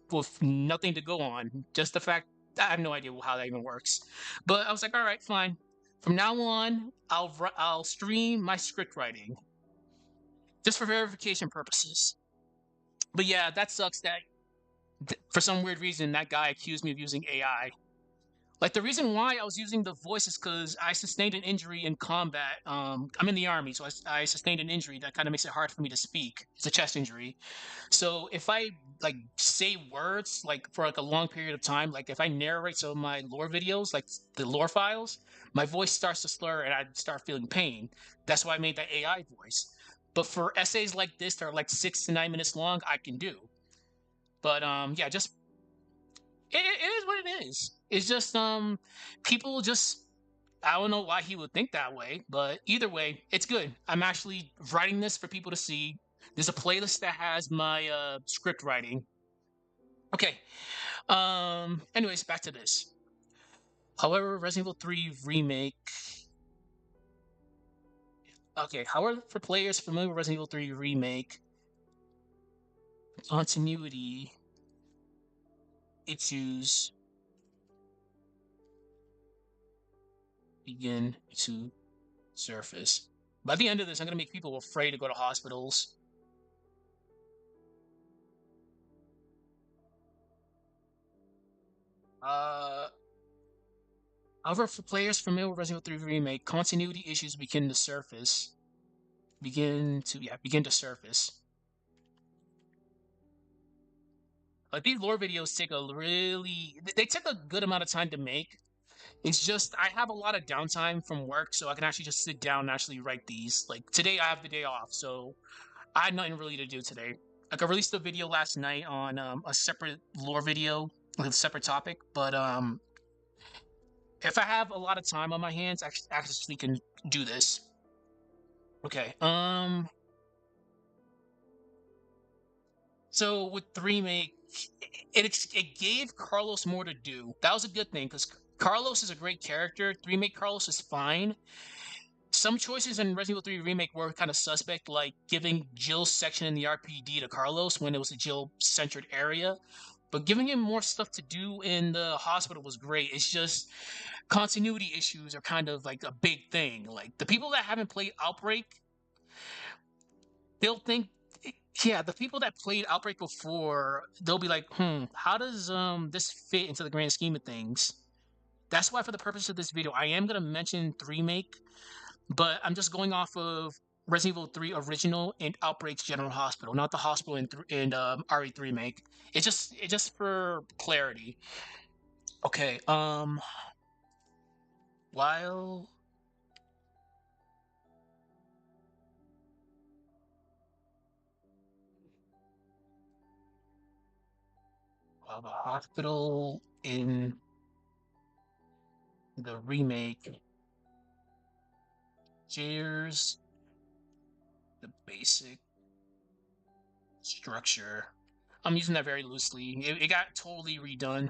[SPEAKER 1] with nothing to go on. Just the fact I have no idea how that even works. But I was like, all right, fine. From now on, I'll stream my script writing just for verification purposes. But yeah, that sucks that for some weird reason, that guy accused me of using AI. Like the reason why I was using the voice is because I sustained an injury in combat. I'm in the army, so I sustained an injury that kind of makes it hard for me to speak. It's a chest injury. So if I like say words like for like a long period of time, like if I narrate some of my lore videos, like the lore files, my voice starts to slur and I start feeling pain. That's why I made that AI voice. But for essays like this that are like 6 to 9 minutes long, I can do. But yeah, just it is what it is. It's just people just I don't know why he would think that way, but either way, it's good. I'm actually writing this for people to see. There's a playlist that has my script writing. Okay. Anyways, back to this. However, Resident Evil 3 remake. Okay. However, for players familiar with Resident Evil 3 remake, continuity issues begin to surface. By the end of this, I'm gonna make people afraid to go to hospitals. Uh, However, for players familiar with Resident Evil 3 Remake, continuity issues begin to surface. Begin to surface. Like these lore videos take a they take a good amount of time to make. It's just I have a lot of downtime from work, so I can actually just sit down and actually write these. Like today, I have the day off, so I had nothing really to do today. Like I released a video last night on a separate lore video with a separate topic, but if I have a lot of time on my hands, I actually can do this. Okay. So with the remake, it gave Carlos more to do. That was a good thing because Carlos is a great character. The remake Carlos is fine. Some choices in Resident Evil 3 remake were kind of suspect, like giving Jill's section in the RPD to Carlos when it was a Jill-centered area. But giving him more stuff to do in the hospital was great. It's just continuity issues are kind of like a big thing. Like the people that haven't played Outbreak, they'll think yeah, the people that played Outbreak before, they'll be like, how does this fit into the grand scheme of things? That's why, for the purpose of this video, I am gonna mention three make, but I'm just going off of Resident Evil 3 original and Outbreak's General Hospital, not the hospital in RE3 make. It's just for clarity. Okay. While while the hospital in the remake shares the basic structure. I'm using that very loosely. It got totally redone.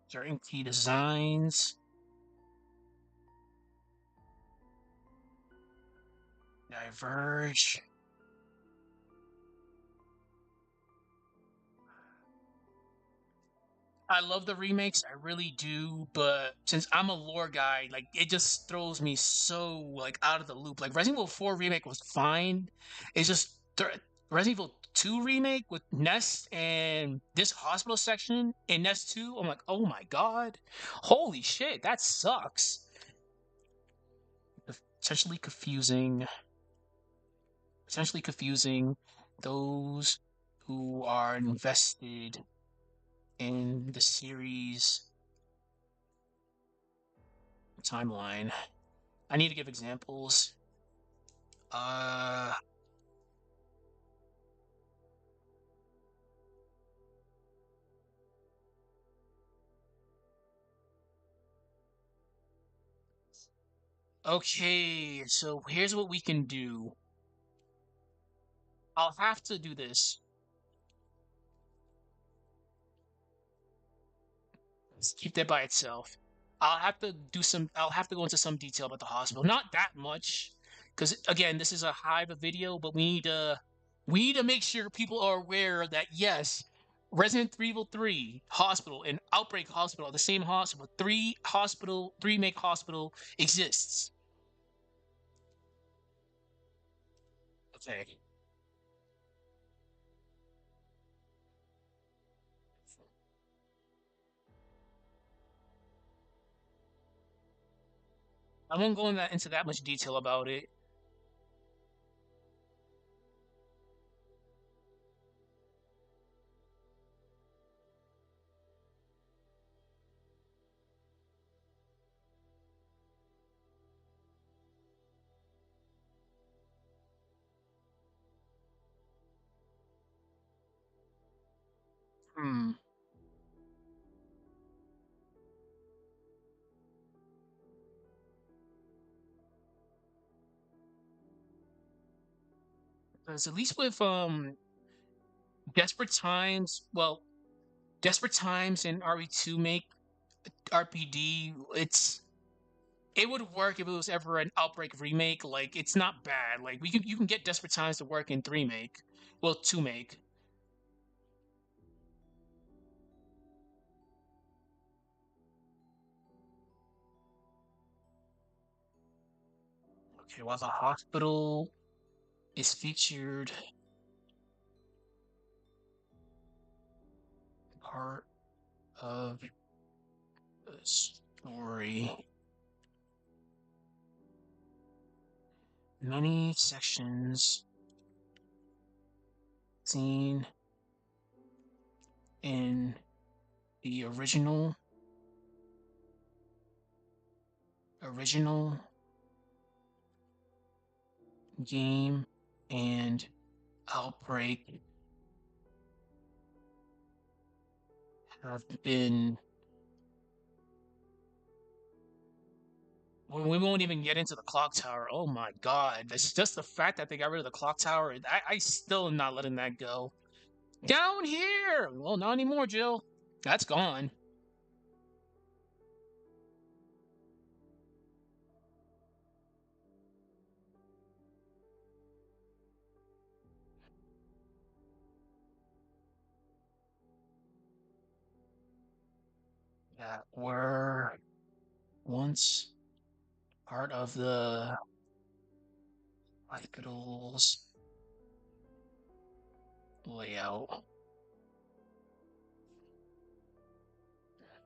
[SPEAKER 1] Certain key designs diverge. I love the remakes, I really do, but since I'm a lore guy, like it just throws me so like out of the loop. Like Resident Evil 4 remake was fine. It's just Resident Evil 2 remake with Nest and this hospital section in Nest 2, I'm like, "Oh my god. Holy shit, that sucks." Potentially confusing, potentially confusing those who are invested in the series timeline. I need to give examples. Uh, okay, so here's what we can do. I'll have to do this. Let's keep that by itself. I'll have to go into some detail about the hospital. Not that much, because again, this is a Hive video, but we need to make sure people are aware that yes, Resident Evil 3 Hospital and Outbreak Hospital are the same hospital. Three make hospital exists. Okay. I won't go into that much detail about it. Hmm. 'Cause at least with Desperate Times, well, Desperate Times and RE2 make RPD, it would work if it was ever an Outbreak remake. Like it's not bad. Like you can get Desperate Times to work in 3 make. Well, 2 make. Okay, while the hospital is featured part of the story, many sections seen in the original game and Outbreak have been. We won't even get into the clock tower. Oh my god. That's just the fact that they got rid of the clock tower. I still am not letting that go. Down here! Well, not anymore, Jill. That's gone. that were once part of the hospital's layout.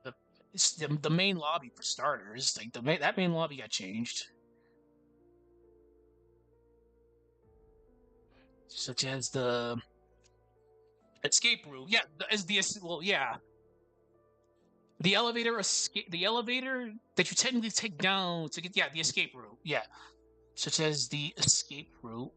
[SPEAKER 1] The it's the main lobby for starters. Like that main lobby got changed, such as the escape route. Yeah, as the well, yeah, the elevator escape, the elevator that you technically take down to get, yeah, the escape route. Yeah, such as the escape route.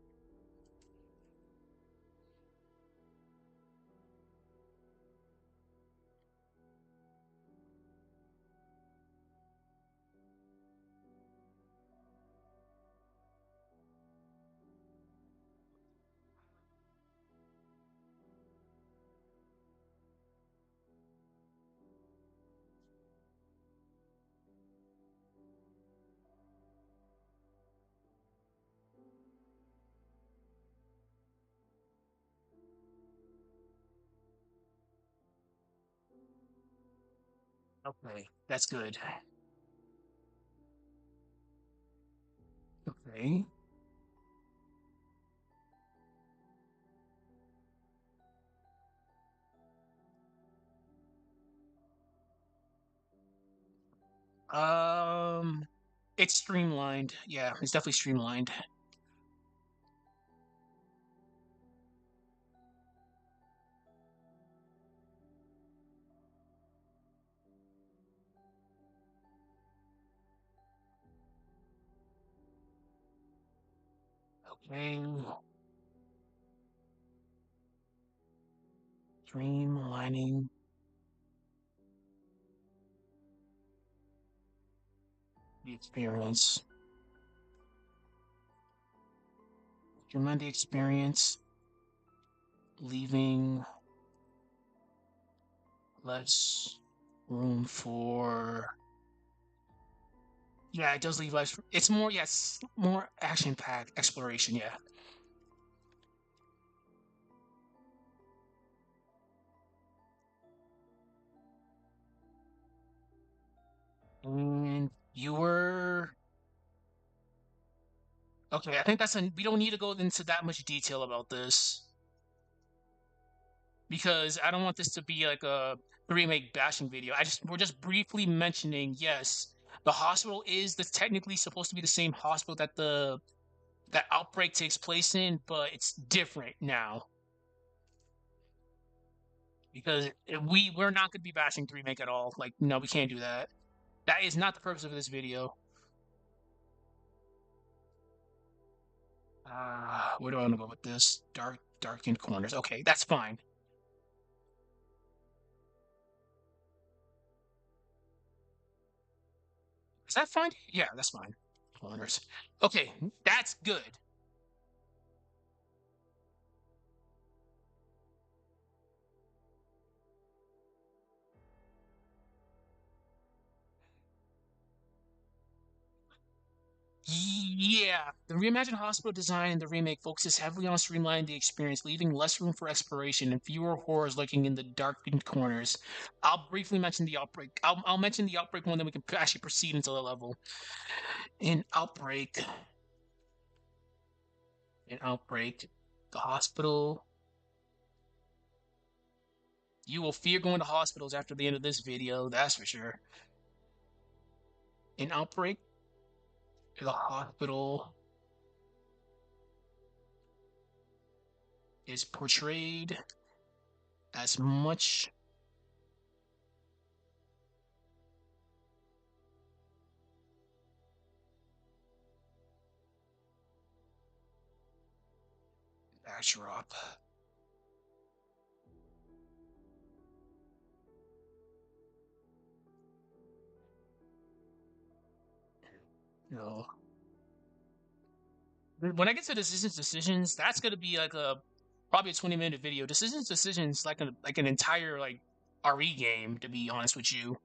[SPEAKER 1] Okay, that's good. Okay. Um, it's streamlined. Yeah, it's definitely streamlined. Okay. Streamlining the experience. Streamline the experience, leaving less room for. Yeah, it does leave less. It's more, yes, more action-packed exploration. Yeah, and you were okay. I think that's we don't need to go into that much detail about this because I don't want this to be like a remake bashing video. We're just briefly mentioning. Yes, the hospital is technically supposed to be the same hospital that that outbreak takes place in, but it's different now because we're not going to be bashing the remake at all. Like, no, we can't do that. That is not the purpose of this video. Where do I want to go with this? Darkened corners. Okay, that's fine. Is that fine? Yeah, that's fine. Corners. Okay, that's good. Yeah, the reimagined hospital design in the remake focuses heavily on streamlining the experience, leaving less room for exploration and fewer horrors lurking in the darkened corners. I'll briefly mention the outbreak. I'll mention the outbreak one, then we can actually proceed into the level. In outbreak, the hospital. You will fear going to hospitals after the end of this video, that's for sure. In outbreak, the hospital is portrayed as much backdrop. You know, when I get to decisions, that's gonna be like a probably a 20-minute video. Decisions like an entire like RE game. To be honest with you,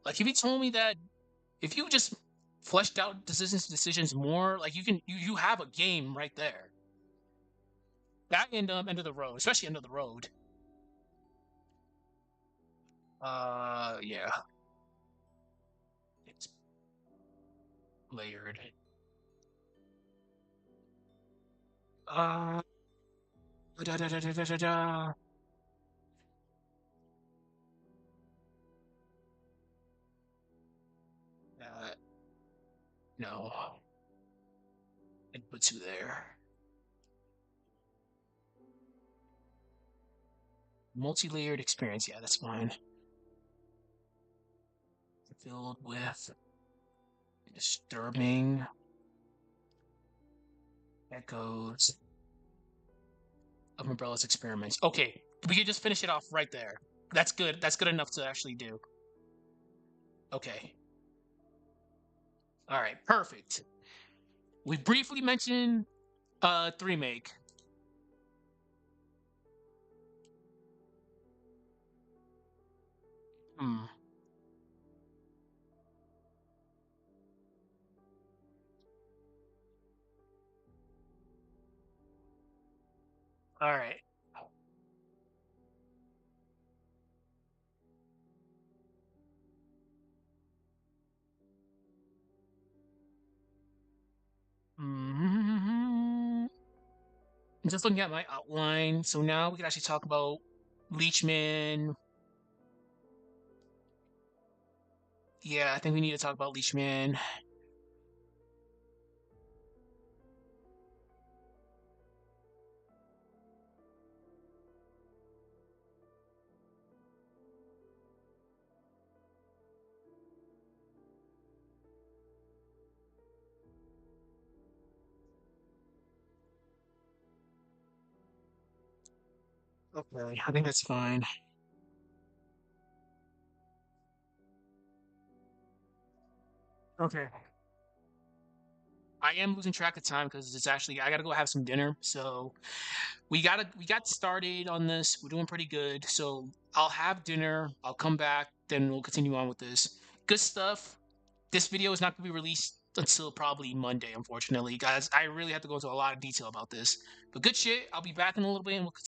[SPEAKER 1] like if you told me that if you just fleshed out decisions more, like you have a game right there. That end of the road, especially end of the road. Yeah. Layered. Uh, da, da, da, da, da, da, da. Uh, no. I'd put two there. Multi-layered experience. Yeah, that's fine. Filled with disturbing echoes of Umbrella's experiments. Okay, we could just finish it off right there. That's good. That's good enough to actually do. Okay. All right. Perfect. We briefly mentioned three make. Hmm. All right. Mhm. Just looking at my outline. So now we can actually talk about Leech Man. Yeah, I think we need to talk about Leech Man. Okay, I think that's fine. Okay. I am losing track of time because it's actually I gotta go have some dinner. So we got started on this. We're doing pretty good. So I'll have dinner. I'll come back. Then we'll continue on with this. Good stuff. This video is not gonna be released until probably Monday, unfortunately, guys. I really have to go into a lot of detail about this. But good shit. I'll be back in a little bit and we'll